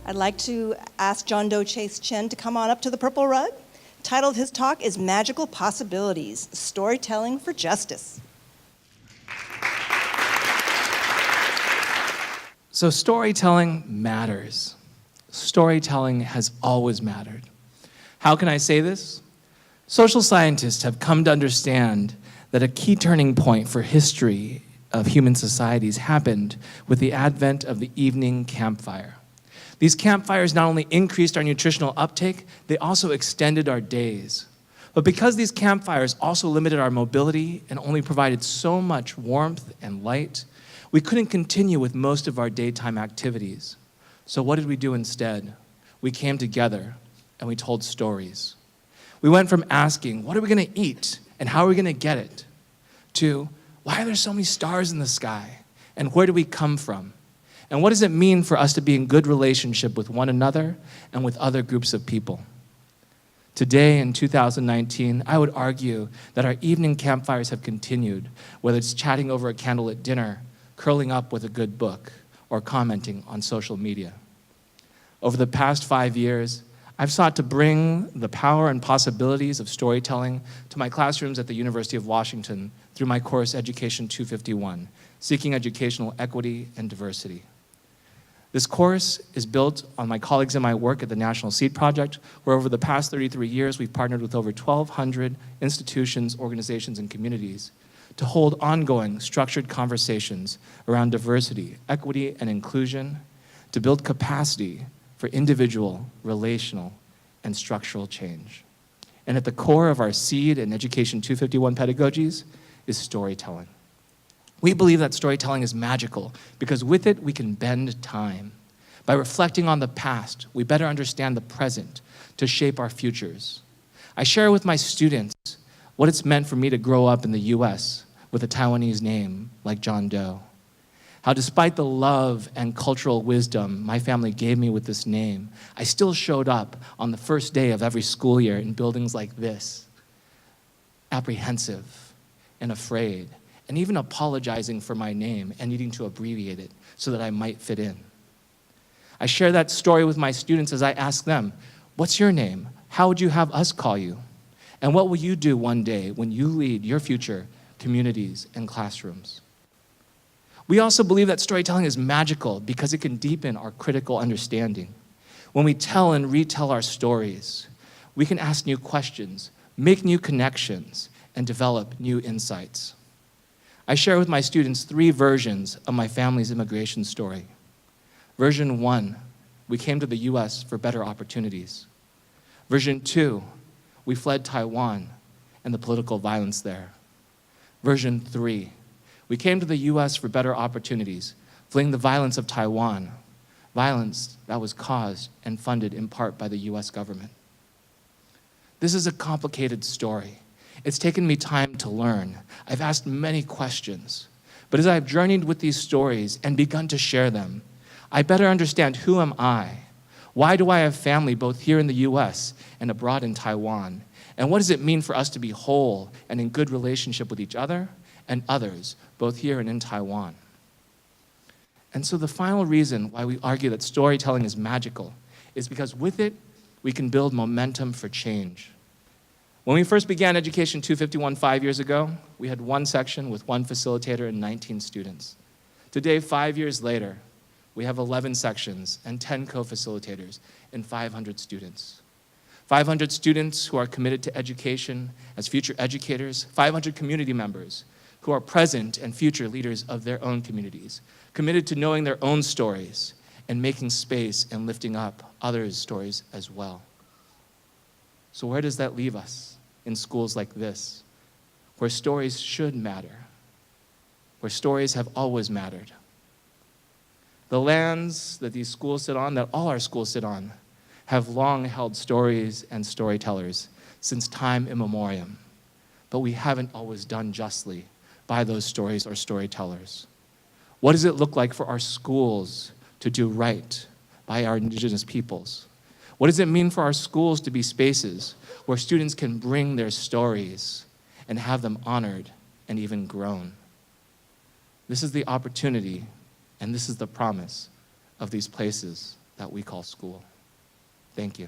I'd like to ask Jondou Chase Chen to come on up to the purple rug. Title of his talk is Magical Possibilities, Storytelling for Justice. So storytelling matters. Storytelling has always mattered. How can I say this? Social scientists have come to understand that a key turning point for history of human societies happened with the advent of the evening campfire. These campfires not only increased our nutritional uptake, they also extended our days. But because these campfires also limited our mobility and only provided so much warmth and light, we couldn't continue with most of our daytime activities. So what did we do instead? We came together and we told stories. We went from asking, what are we going to eat and how are we going to get it? To, why are there so many stars in the sky? And where do we come from? And what does it mean for us to be in good relationship with one another and with other groups of people? Today, in 2019, I would argue that our evening campfires have continued, whether it's chatting over a candle at dinner, curling up with a good book, or commenting on social media. Over the past 5 years, I've sought to bring the power and possibilities of storytelling to my classrooms at the University of Washington through my course Education 251, Seeking Educational Equity and Diversity. This course is built on my colleagues and my work at the National Seed Project, where over the past 33 years, we've partnered with over 1,200 institutions, organizations, and communities to hold ongoing structured conversations around diversity, equity, and inclusion to build capacity for individual, relational, and structural change. And at the core of our Seed and Education 251 pedagogies is storytelling. We believe that storytelling is magical because with it we can bend time. By reflecting on the past, we better understand the present to shape our futures. I share with my students what it's meant for me to grow up in the US with a Taiwanese name like Jondou. How despite the love and cultural wisdom my family gave me with this name, I still showed up on the first day of every school year in buildings like this, apprehensive and afraid, and even apologizing for my name and needing to abbreviate it so that I might fit in. I share that story with my students as I ask them, what's your name? How would you have us call you? And what will you do one day when you lead your future communities and classrooms? We also believe that storytelling is magical because it can deepen our critical understanding. When we tell and retell our stories, we can ask new questions, make new connections, and develop new insights. I share with my students 3 versions of my family's immigration story. Version 1, we came to the US for better opportunities. Version 2, we fled Taiwan and the political violence there. Version 3, we came to the US for better opportunities, fleeing the violence of Taiwan, violence that was caused and funded in part by the US government. This is a complicated story. It's taken me time to learn. I've asked many questions. But as I've journeyed with these stories and begun to share them, I better understand who am I? Why do I have family both here in the US and abroad in Taiwan? And what does it mean for us to be whole and in good relationship with each other and others, both here and in Taiwan? And so the final reason why we argue that storytelling is magical is because with it, we can build momentum for change. When we first began Education 251 5 years ago, we had 1 section with 1 facilitator and 19 students. Today, 5 years later, we have 11 sections and 10 co-facilitators and 500 students. 500 students who are committed to education as future educators, 500 community members who are present and future leaders of their own communities, committed to knowing their own stories and making space and lifting up others' stories as well. So where does that leave us? In schools like this, where stories should matter, where stories have always mattered. The lands that these schools sit on, that all our schools sit on, have long held stories and storytellers since time immemorial. But we haven't always done justly by those stories or storytellers. What does it look like for our schools to do right by our indigenous peoples? What does it mean for our schools to be spaces where students can bring their stories and have them honored and even grown? This is the opportunity and this is the promise of these places that we call school. Thank you.